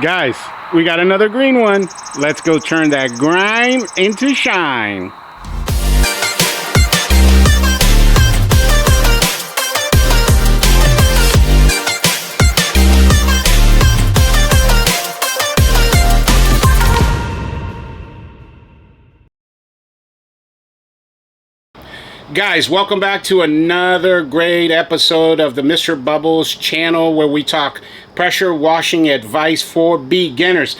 Guys, we got another green one. Let's go turn that grime into shine. Guys, welcome back to another great episode of the Mr. Bubbles channel, where we talk pressure washing advice for beginners.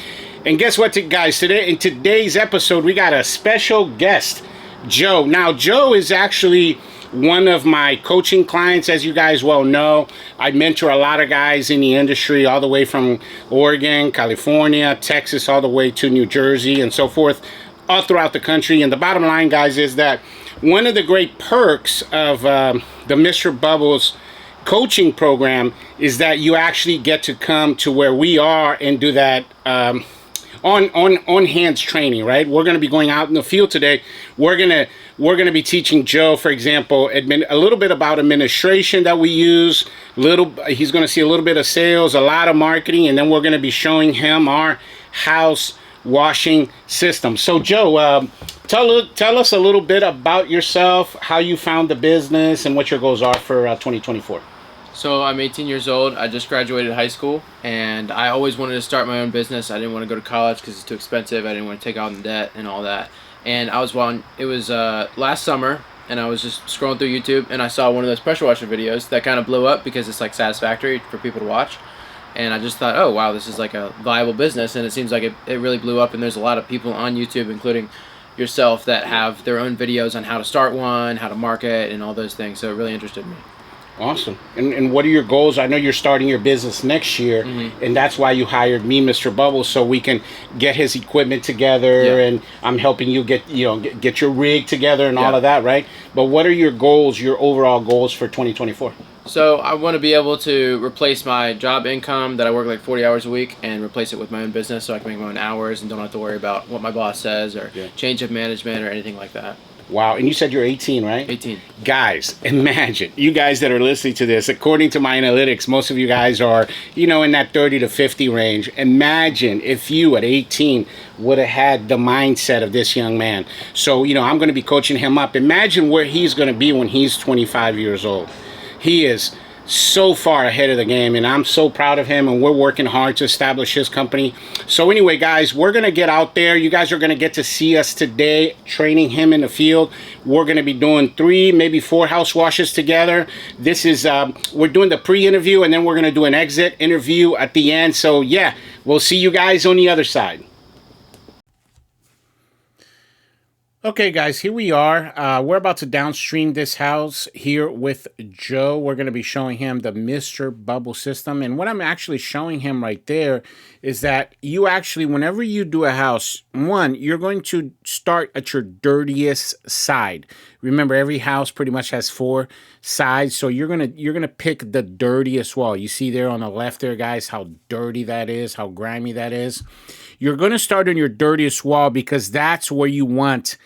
And guess what, guys? Today, in today's episode, we got a special guest, Joe. Now, Joe is actually one of my coaching clients. As you guys well know, I mentor a lot of guys in the industry, all the way from Oregon, California, Texas, all the way to New Jersey, and so forth, all throughout the country. And the bottom line, guys, is that one of the great perks of the Mr. Bubbles coaching program is that you actually get to come to where we are and do that on hands training, right? We're going to be going out in the field today. We're gonna be teaching Joe, for example, a little bit about administration that we use. He's going to see a little bit of sales, a lot of marketing, and then we're going to be showing him our house washing system. So Joe, tell us a little bit about yourself, how you found the business, and what your goals are for 2024. So I'm 18 years old. I just graduated high school, and I always wanted to start my own business. I didn't want to go to college because it's too expensive. I didn't want to take out in debt and all that. And it was last summer, and I was just scrolling through YouTube, and I saw one of those pressure washer videos that kind of blew up because it's like satisfactory for people to watch. And I just thought, oh, wow, this is like a viable business. And it seems like it really blew up. And there's a lot of people on YouTube, including yourself, that have their own videos on how to start one, how to market, and all those things. So it really interested me. Awesome. And what are your goals? I know you're starting your business next year, and that's why you hired me, Mr. Bubbles, so we can get his equipment together, and I'm helping you get your rig together and all of that, right? But what are your goals, your overall goals for 2024? So I want to be able to replace my job income that I work like 40 hours a week and replace it with my own business, so I can make my own hours and don't have to worry about what my boss says or change of management or anything like that. Wow. And you said you're 18, right? 18. Guys, imagine, you guys that are listening to this, according to my analytics, most of you guys are, in that 30 to 50 range. Imagine if you at 18 would have had the mindset of this young man. So, I'm going to be coaching him up. Imagine where he's going to be when he's 25 years old. He is so far ahead of the game, and I'm so proud of him, and we're working hard to establish his company. So anyway, guys, we're going to get out there. You guys are going to get to see us today training him in the field. We're going to be doing 3, maybe 4 house washes together. This is we're doing the pre-interview, and then we're going to do an exit interview at the end. So yeah, we'll see you guys on the other side. Okay, guys, here we are. We're about to downstream this house here with Joe. We're going to be showing him the Mr. Bubble system. And what I'm actually showing him right there is that you actually, whenever you do a house, one, you're going to start at your dirtiest side. Remember, every house pretty much has 4 sides, so you're gonna pick the dirtiest wall. You see there on the left there, guys, how dirty that is, how grimy that is. You're gonna start on your dirtiest wall because that's where you want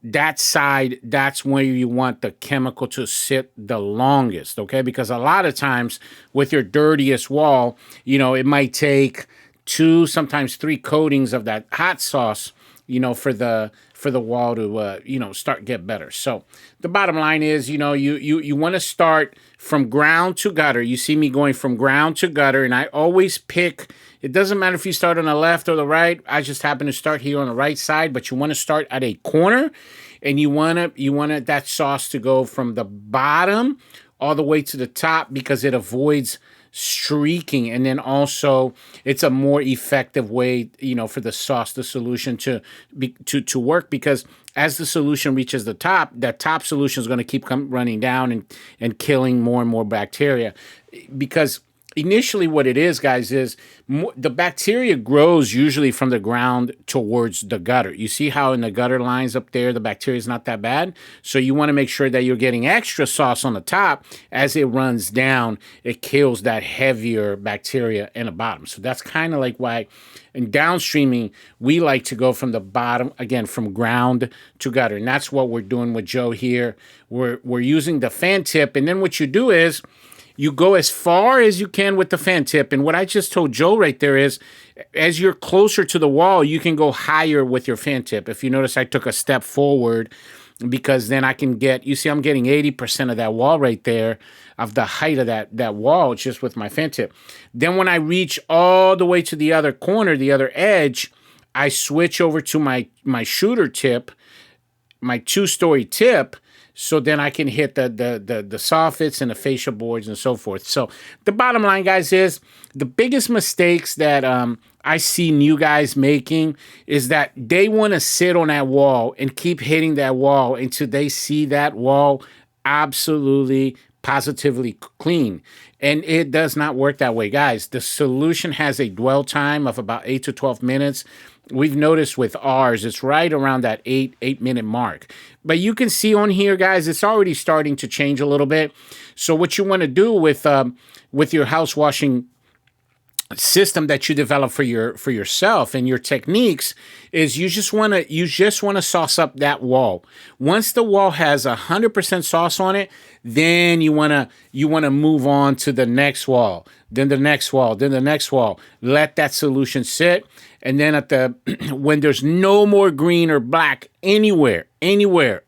that side. That's where you want the chemical to sit the longest, okay? Because a lot of times with your dirtiest wall, it might take 2, sometimes 3 coatings of that hot sauce, for the wall to get better. So the bottom line is, you want to start from ground to gutter. You see me going from ground to gutter, and I always pick. It doesn't matter if you start on the left or the right. I just happen to start here on the right side, but you want to start at a corner, and you want that sauce to go from the bottom all the way to the top because it avoids streaking, and then also it's a more effective way for the sauce, the solution to work, because as the solution reaches the top, that top solution is going to keep running down and killing more and more bacteria. Because initially what it is, guys, is the bacteria grows usually from the ground towards the gutter. You see how in the gutter lines up there, the bacteria is not that bad. So you want to make sure that you're getting extra sauce on the top. As it runs down, it kills that heavier bacteria in the bottom. So that's kind of like why in downstreaming, we like to go from the bottom, again, from ground to gutter. And that's what we're doing with Joe here. We're using the fan tip. And then what you do is, you go as far as you can with the fan tip. And what I just told Joe right there is, as you're closer to the wall, you can go higher with your fan tip. If you notice, I took a step forward because then I can get, you see, I'm getting 80% of that wall right there, of the height of that wall, just with my fan tip. Then when I reach all the way to the other corner, the other edge, I switch over to my shooter tip, my 2-story tip, so then I can hit the soffits and the fascia boards and so forth. So the bottom line, guys, is the biggest mistakes that I see new guys making is that they want to sit on that wall and keep hitting that wall until they see that wall absolutely, positively clean. And it does not work that way, guys. The solution has a dwell time of about 8 to 12 minutes. We've noticed with ours, it's right around that 8-minute mark. But you can see on here, guys, it's already starting to change a little bit. So what you want to do with your house washing system that you develop for yourself and your techniques is you just want to sauce up that wall. Once the wall has 100% sauce on it, then you want to move on to the next wall, then the next wall, then the next wall. Let that solution sit, and then when there's no more green or black anywhere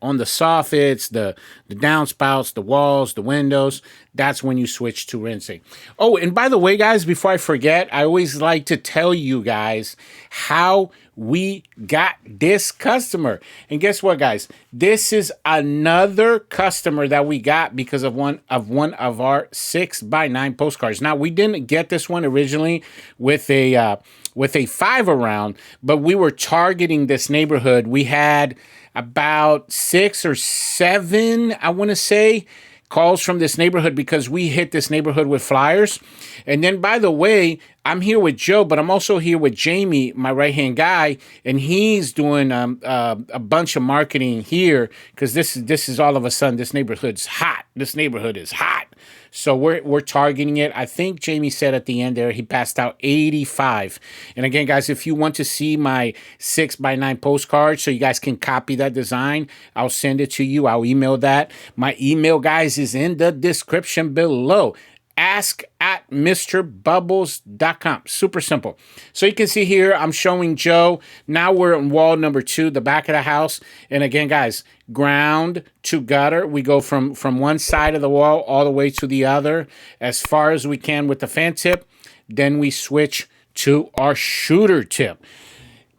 on the soffits, the downspouts, the walls, the windows, that's when you switch to rinsing. Oh, and by the way, guys, before I forget, I always like to tell you guys how we got this customer. And guess what, guys? This is another customer that we got because of one of our 6x9 postcards. Now, we didn't get this one originally with a 5 around, but we were targeting this neighborhood. We had about 6 or 7, I want to say, calls from this neighborhood because we hit this neighborhood with flyers. And then, by the way, I'm here with Joe, but I'm also here with Jamie, my right-hand guy, and he's doing a bunch of marketing here because this is all of a sudden, this neighborhood's hot. This neighborhood is hot. So we're targeting it. I think Jamie said at the end there, he passed out 85. And again, guys, if you want to see my 6x9 postcard so you guys can copy that design, I'll send it to you. I'll email that. My email, guys, is in the description below. ask@mrbubbles.com. Super simple. So you can see here, I'm showing Joe. Now we're on wall number 2, the back of the house. And again, guys, ground to gutter. We go from one side of the wall all the way to the other as far as we can with the fan tip. Then we switch to our shooter tip.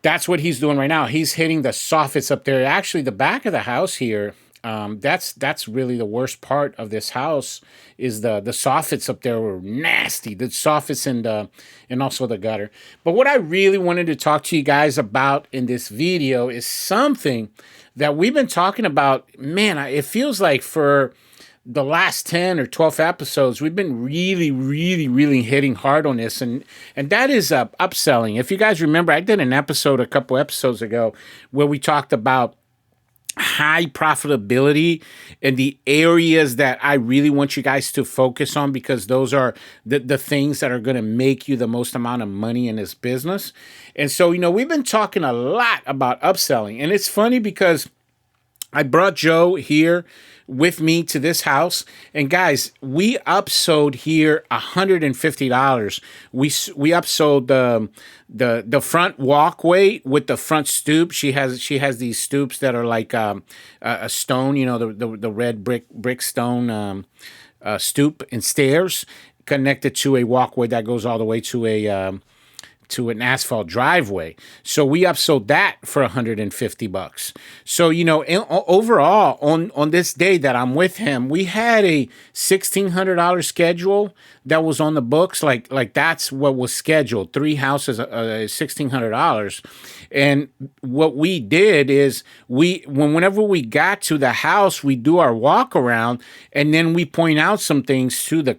That's what he's doing right now. He's hitting the soffits up there. Actually, the back of the house here, that's really the worst part of this house is the soffits up there were nasty. The soffits and also the gutter. But what I really wanted to talk to you guys about in this video is something that we've been talking about. Man, it feels like for the last 10 or 12 episodes, we've been really hitting hard on this, and that is upselling. If you guys remember, I did an episode a couple episodes ago where we talked about high profitability in the areas that I really want you guys to focus on, because those are the things that are going to make you the most amount of money in this business. And so, we've been talking a lot about upselling, and it's funny because I brought Joe here with me to this house, and guys, we upsold here $150. We upsold the front walkway with the front stoop. She has these stoops that are like a stone, the red brick stone stoop and stairs connected to a walkway that goes all the way to an asphalt driveway. So we upsold that for $150. So, overall on this day that I'm with him, we had a $1,600 schedule that was on the books. Like that's what was scheduled. 3 houses, $1,600. And what we did is whenever we got to the house, we do our walk around, and then we point out some things to the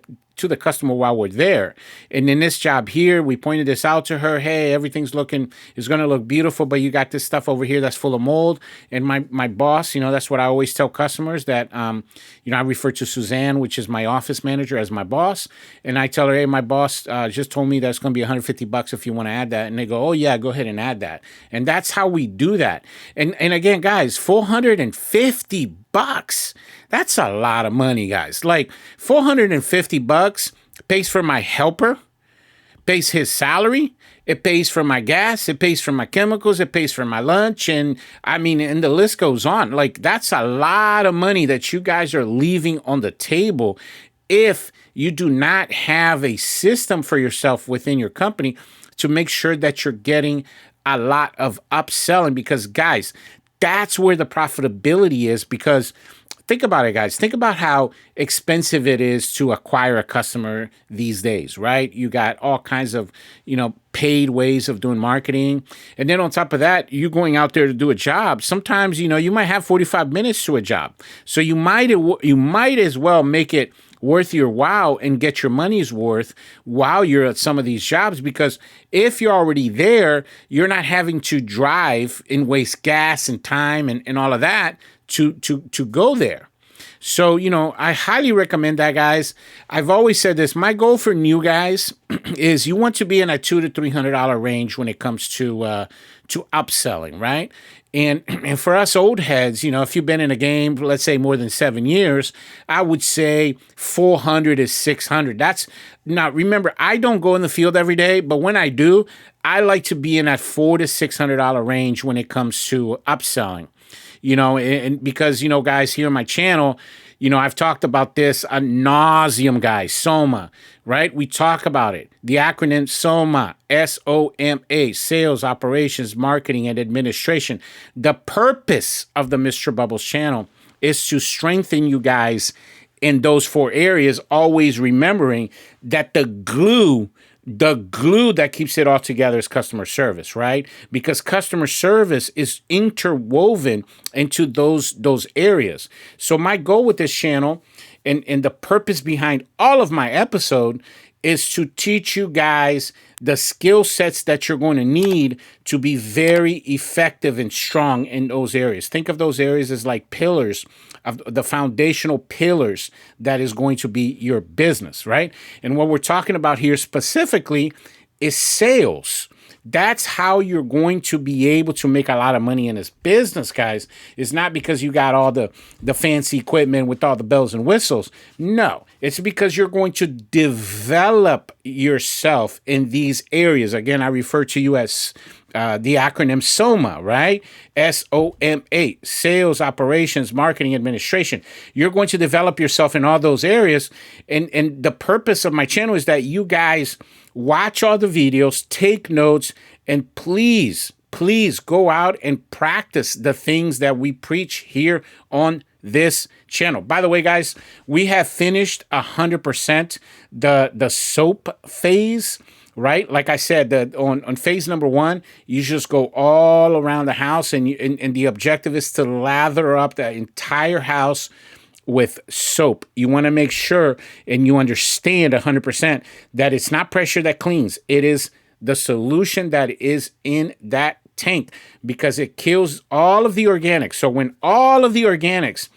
customer while we're there. And in this job here, we pointed this out to her. Hey, everything's going to look beautiful, but you got this stuff over here that's full of mold. And my boss, that's what I always tell customers, that, I refer to Suzanne, which is my office manager, as my boss. And I tell her, hey, my boss just told me that's going to be $150 if you want to add that. And they go, oh yeah, go ahead and add that. And that's how we do that. And again, guys, $450 $450. That's a lot of money, guys. Like $450 pays for my helper, pays his salary, it pays for my gas, it pays for my chemicals, it pays for my lunch, and I mean, and the list goes on. Like, that's a lot of money that you guys are leaving on the table if you do not have a system for yourself within your company to make sure that you're getting a lot of upselling. Because, guys, that's where the profitability is. Because think about it, guys. Think about how expensive it is to acquire a customer these days, right? You got all kinds of, paid ways of doing marketing. And then on top of that, you going out there to do a job. Sometimes, you might have 45 minutes to a job. So you might as well make it worth your while and get your money's worth while you're at some of these jobs, because if you're already there, you're not having to drive and waste gas and time and all of that to go there. So, I highly recommend that, guys. I've always said this. My goal for new guys is you want to be in a $200 to $300 range when it comes to upselling, right? And for us old heads, if you've been in a game, let's say more than 7 years, I would say 400 is 600. That's now, remember, I don't go in the field every day, but when I do, I like to be in that $400 to $600 range when it comes to upselling. And because, guys, here on my channel, I've talked about this ad nauseum, guys, SOMA, right? We talk about it. The acronym SOMA, SOMA, Sales, Operations, Marketing, and Administration. The purpose of the Mr. Bubbles channel is to strengthen you guys in those 4 areas, always remembering that the glue that keeps it all together is customer service, right? Because customer service is interwoven into those areas. So my goal with this channel and the purpose behind all of my episode is to teach you guys the skill sets that you're going to need to be very effective and strong in those areas. Think of those areas as like pillars, of the foundational pillars that is going to be your business, right? And what we're talking about here specifically is sales. That's how you're going to be able to make a lot of money in this business, guys. It's not because you got all the fancy equipment with all the bells and whistles. No, it's because you're going to develop yourself in these areas. Again, I refer to you as the acronym SOMA, right? SOMA, Sales, Operations, Marketing, Administration. You're going to develop yourself in all those areas. And the purpose of my channel is that you guys watch all the videos, take notes, and please go out and practice the things that we preach here on this channel. By the way, guys, we have finished 100% the soap phase. Right? Like I said, on phase number 1, you just go all around the house, and the objective is to lather up the entire house with soap. You want to make sure and you understand 100% that it's not pressure that cleans. It is the solution that is in that tank, because it kills all of the organics. So when all of the organics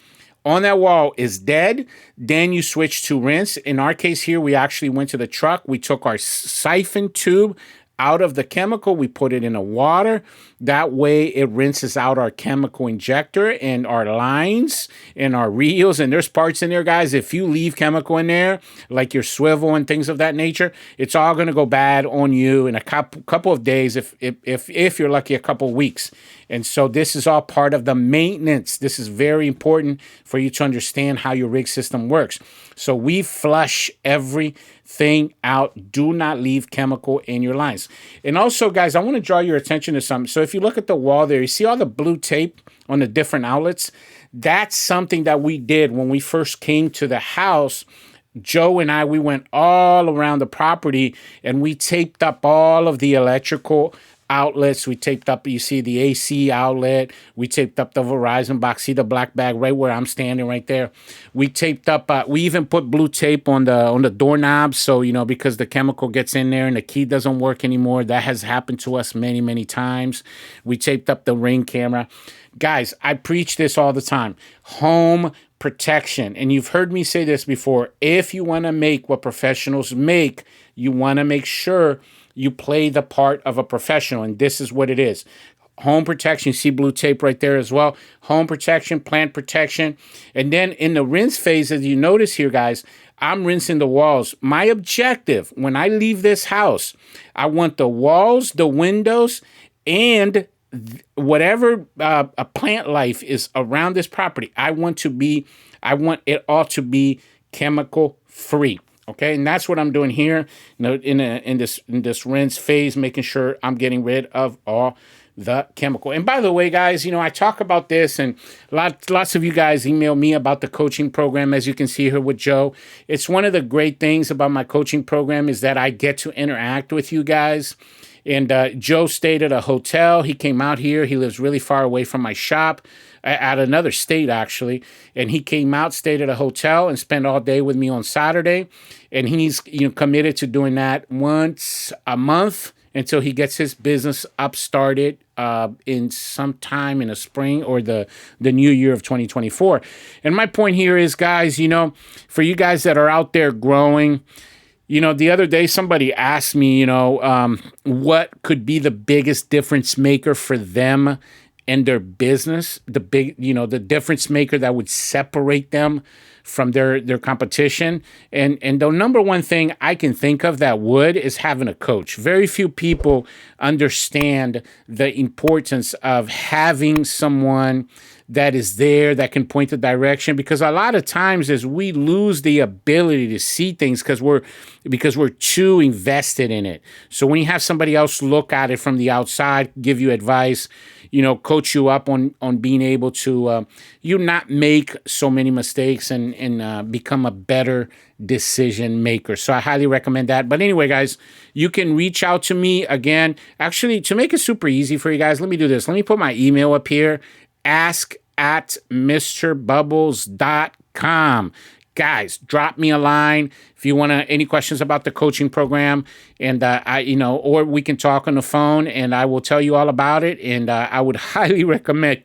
on that wall is dead, then you switch to rinse. In our case here, we actually went to the truck. We took our siphon tube out of the chemical. We put it in the water. That way it rinses out our chemical injector and our lines and our reels. And there's parts in there, guys. If you leave chemical in there, like your swivel and things of that nature, it's all going to go bad on you in a couple of days, if you're lucky, a couple of weeks. And so this is all part of the maintenance. This is very important for you to understand how your rig system works. So we flush everything out. Do not leave chemical in your lines. And also, guys, I want to draw your attention to something. So if you look at the wall there, you see all the blue tape on the different outlets? That's something that we did when we first came to the house. Joe and I, we went all around the property and we taped up all of the electrical outlets. We taped up, you see the AC outlet. We taped up the Verizon box. See the black bag right where I'm standing right there. We taped up, we even put blue tape on the doorknobs. So, because the chemical gets in there and the key doesn't work anymore. That has happened to us many, many times. We taped up the Ring camera. Guys, I preach this all the time. Home protection. And you've heard me say this before. If you want to make what professionals make, you want to make sure you play the part of a professional, and this is what it is. home protection. You see blue tape right there as well. Home protection, plant protection. And then in the rinse phase, as you notice here, guys, I'm rinsing the walls. My objective when I leave this house, I want the walls, the windows, and whatever a plant life is around this property. I want it all to be chemical free. Okay, and that's what I'm doing here. In this rinse phase, making sure I'm getting rid of all the chemical. And by the way, guys, I talk about this, and lots of you guys email me about the coaching program, as you can see here with Joe. It's one of the great things about my coaching program is that I get to interact with you guys. And Joe stayed at a hotel. He came out here. He lives really far away from my shop, at another state, actually. And he came out, stayed at a hotel, and spent all day with me on Saturday. And he's committed to doing that once a month until he gets his business up started in sometime in the spring or the new year of 2024. And my point here is, guys, for you guys that are out there growing, the other day somebody asked me, what could be the biggest difference maker for them and their business, the difference maker that would separate them from their competition. And the number one thing I can think of that would is having a coach. Very few people understand the importance of having someone that is there that can point the direction, because a lot of times as we lose the ability to see things because we're too invested in it. So when you have somebody else look at it from the outside, give you advice, coach you up on being able to you not make so many mistakes and become a better decision maker. So I highly recommend that. But anyway, guys, you can reach out to me again. Actually, to make it super easy for you guys, let me do this. Let me put my email up here. ask@mrbubbles.com. Guys, drop me a line if you want any questions about the coaching program, and or we can talk on the phone, and I will tell you all about it. And I would highly recommend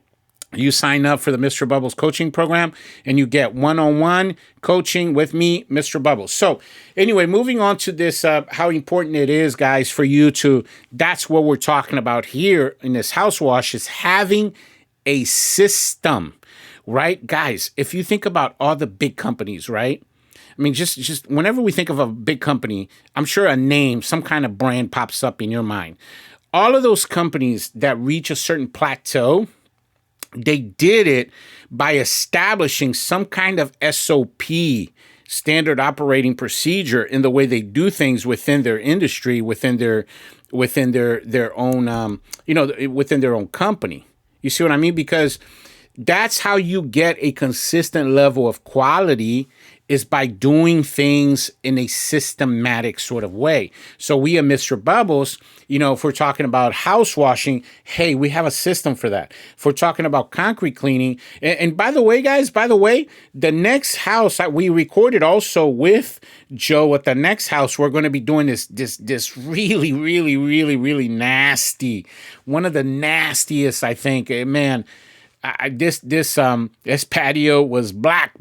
you sign up for the Mr. Bubbles coaching program, and you get one-on-one coaching with me, Mr. Bubbles. So anyway, moving on to this, how important it is, guys, for you to, that's what we're talking about here in this house wash, is having a system, right? Guys, if you think about all the big companies, right? I mean, just whenever we think of a big company, I'm sure a name, some kind of brand pops up in your mind. All of those companies that reach a certain plateau, they did it by establishing some kind of SOP, standard operating procedure, in the way they do things within their industry, within their own, within their own company. You see what I mean? Because that's how you get a consistent level of quality, is by doing things in a systematic sort of way. So we at Mr. Bubbles, if we're talking about house washing, hey, we have a system for that. If we're talking about concrete cleaning, and by the way, guys, the next house we recorded also with Joe at the next house, we're going to be doing this really, really, really, really nasty, one of the nastiest, I think, man. This patio was black,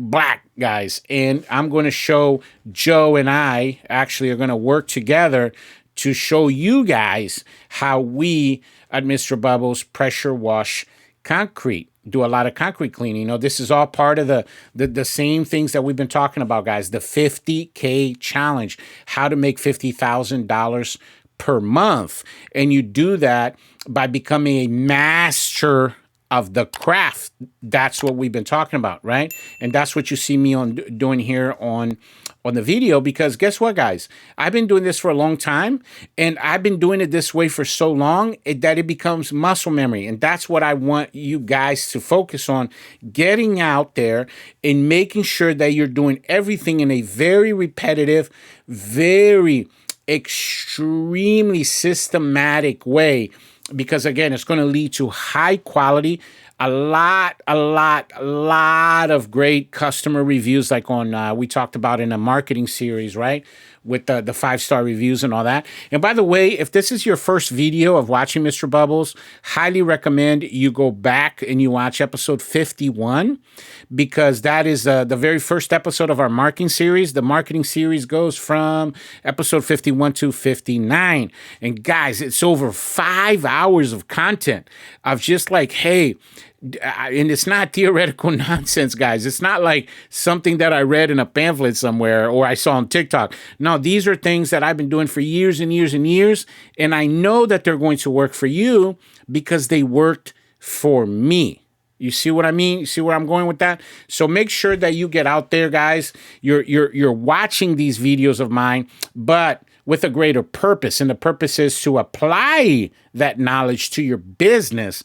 guys, and I'm going to show Joe, and I actually are going to work together to show you guys how we at Mr. Bubbles pressure wash concrete, do a lot of concrete cleaning. This is all part of the same things that we've been talking about, guys. The 50K challenge, how to make $50,000 per month, and you do that by becoming a master of the craft. That's what we've been talking about, right? And that's what you see me doing here on the video, because guess what, guys? I've been doing this for a long time, and I've been doing it this way for so long that it becomes muscle memory. And that's what I want you guys to focus on, getting out there and making sure that you're doing everything in a very repetitive, very extremely systematic way, because again, it's going to lead to high quality, a lot of great customer reviews, like on we talked about in a marketing series, right? with the 5-star reviews and all that. And by the way, if this is your first video of watching Mr. Bubbles, highly recommend you go back and you watch episode 51, because that is the very first episode of our marketing series. The marketing series goes from episode 51 to 59. And guys, it's over 5 hours of content of just like, hey, and it's not theoretical nonsense, guys. It's not like something that I read in a pamphlet somewhere or I saw on TikTok. No, these are things that I've been doing for years and years and years. And I know that they're going to work for you because they worked for me. You see what I mean? You see where I'm going with that? So make sure that you get out there, guys. You're watching these videos of mine, but with a greater purpose. And the purpose is to apply that knowledge to your business.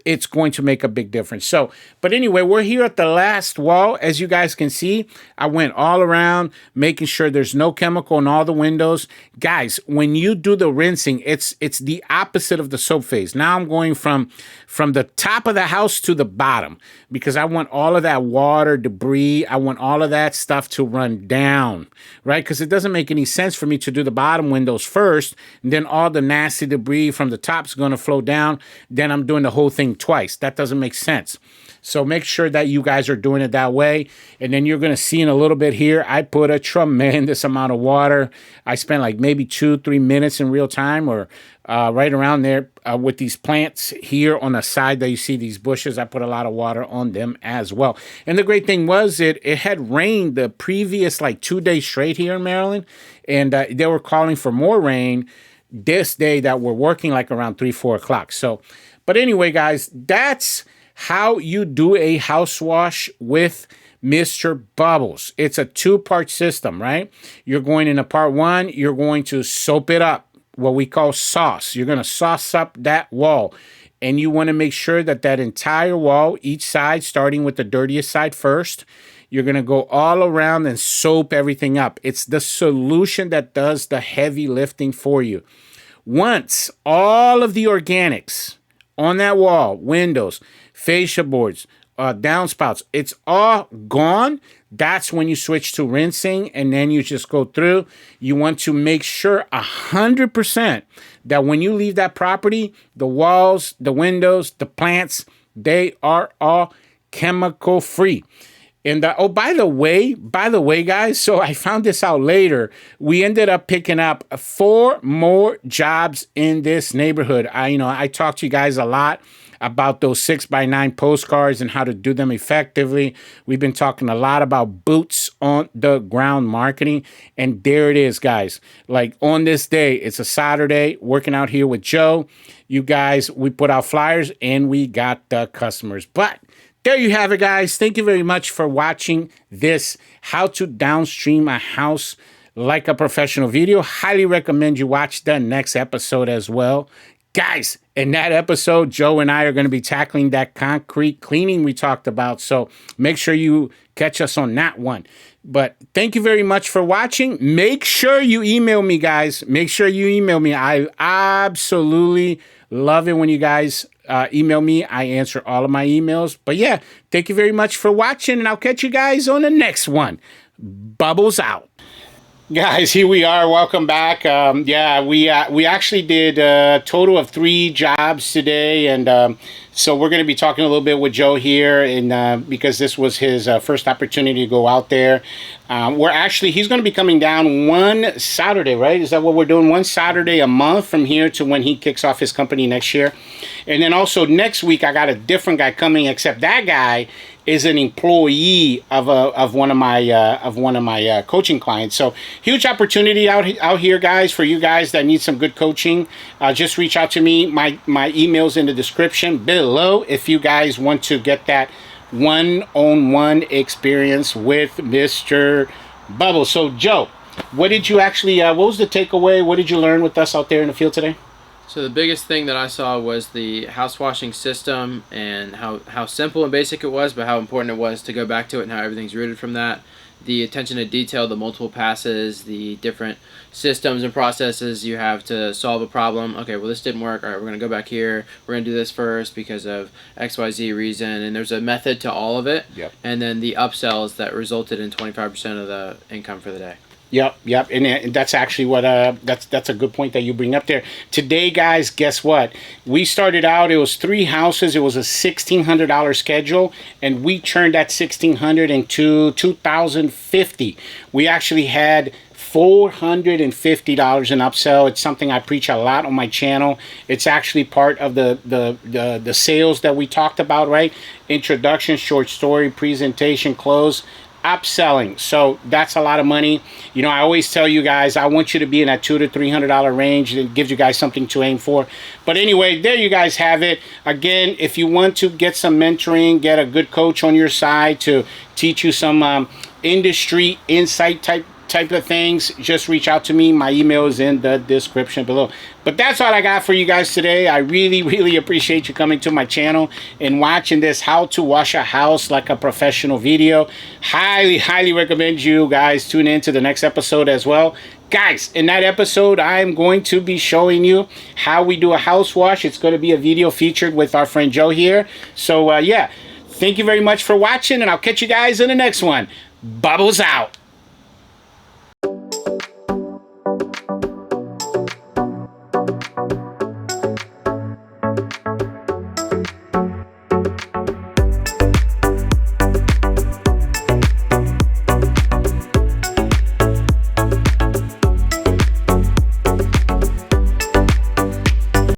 It's going to make a big difference. So, but anyway, we're here at the last wall. As you guys can see, I went all around making sure there's no chemical in all the windows. Guys, when you do the rinsing, it's the opposite of the soap phase. Now I'm going from the top of the house to the bottom because I want all of that water, debris. I want all of that stuff to run down, right? Because it doesn't make any sense for me to do the bottom windows first, and then all the nasty debris from the top is going to flow down. Then I'm doing the whole thing twice. That doesn't make sense. So make sure that you guys are doing it that way. And then you're going to see in a little bit here, I put a tremendous amount of water. I spent like maybe 2-3 minutes in real time or right around there with these plants here on the side that you see these bushes. I put a lot of water on them as well. And the great thing was it had rained the previous like 2 days straight here in Maryland. And they were calling for more rain this day that we're working like around 3-4 o'clock. So, but anyway, guys, that's how you do a house wash with Mr. Bubbles. It's a 2-part system, right? You're going into part 1, you're going to soap it up, what we call sauce. You're going to sauce up that wall. And you want to make sure that that entire wall, each side, starting with the dirtiest side first, you're going to go all around and soap everything up. It's the solution that does the heavy lifting for you. Once all of the organics on that wall, windows, fascia boards, downspouts, it's all gone. That's when you switch to rinsing, and then you just go through. You want to make sure 100% that when you leave that property, the walls, the windows, the plants, they are all chemical free. And oh, by the way, guys, so I found this out later. We ended up picking up 4 more jobs in this neighborhood. I talked to you guys a lot about those 6x9 postcards and how to do them effectively. We've been talking a lot about boots on the ground marketing. And there it is, guys. Like on this day, it's a Saturday, working out here with Joe. You guys, we put out flyers and we got the customers. But there you have it, guys. Thank you very much for watching this How to Downstream a House Like a Professional video. Highly recommend you watch the next episode as well. Guys, in that episode, Joe and I are going to be tackling that concrete cleaning we talked about. So make sure you catch us on that one. But thank you very much for watching. Make sure you email me, guys. Make sure you email me. I absolutely love it when you guys email me. I answer all of my emails. But yeah, thank you very much for watching, and I'll catch you guys on the next one. Bubbles out. Guys, here we are. Welcome back. Yeah, we actually did a total of 3 jobs today, and so we're going to be talking a little bit with Joe here, and because this was his first opportunity to go out there. He's going to be coming down one Saturday, right? Is that what we're doing? One Saturday a month from here to when he kicks off his company next year. And then also next week, I got a different guy coming, except that guy is an employee of one of my coaching clients. So huge opportunity out here, guys, for you guys that need some good coaching. Just reach out to me. My email's in the description below if you guys want to get that one-on-one experience with Mr. Bubble. So Joe, what did you actually what was the takeaway? What did you learn with us out there in the field today? So the biggest thing that I saw was the house washing system and how simple and basic it was, but how important it was to go back to it and how everything's rooted from that. The attention to detail, the multiple passes, the different systems and processes you have to solve a problem. Okay, well, this didn't work. All right, we're going to go back here. We're going to do this first because of XYZ reason. And there's a method to all of it. Yep. And then the upsells that resulted in 25% of the income for the day. Yep, and that's actually what that's a good point that you bring up there. Today, guys, guess what? We started out. It was 3 houses. It was a $1,600 schedule, and we turned that 1,600 into 2,050. We actually had $450 in upsell. It's something I preach a lot on my channel. It's actually part of the sales that we talked about, right? Introduction, short story, presentation, close, upselling. So that's a lot of money. You know, I always tell you guys, I want you to be in that $200 to $300 range. It gives you guys something to aim for. But anyway, there you guys have it. Again, if you want to get some mentoring, get a good coach on your side to teach you some industry insight type of things, just reach out to me. My email is in the description below. But that's all I got for you guys today. I really appreciate you coming to my channel and watching this how to wash a house like a professional video. Highly recommend you guys tune in to the next episode as well. Guys, in that episode, I'm going to be showing you how we do a house wash. It's going to be a video featured with our friend Joe here. So yeah, thank you very much for watching, and I'll catch you guys in the next one. Bubbles out.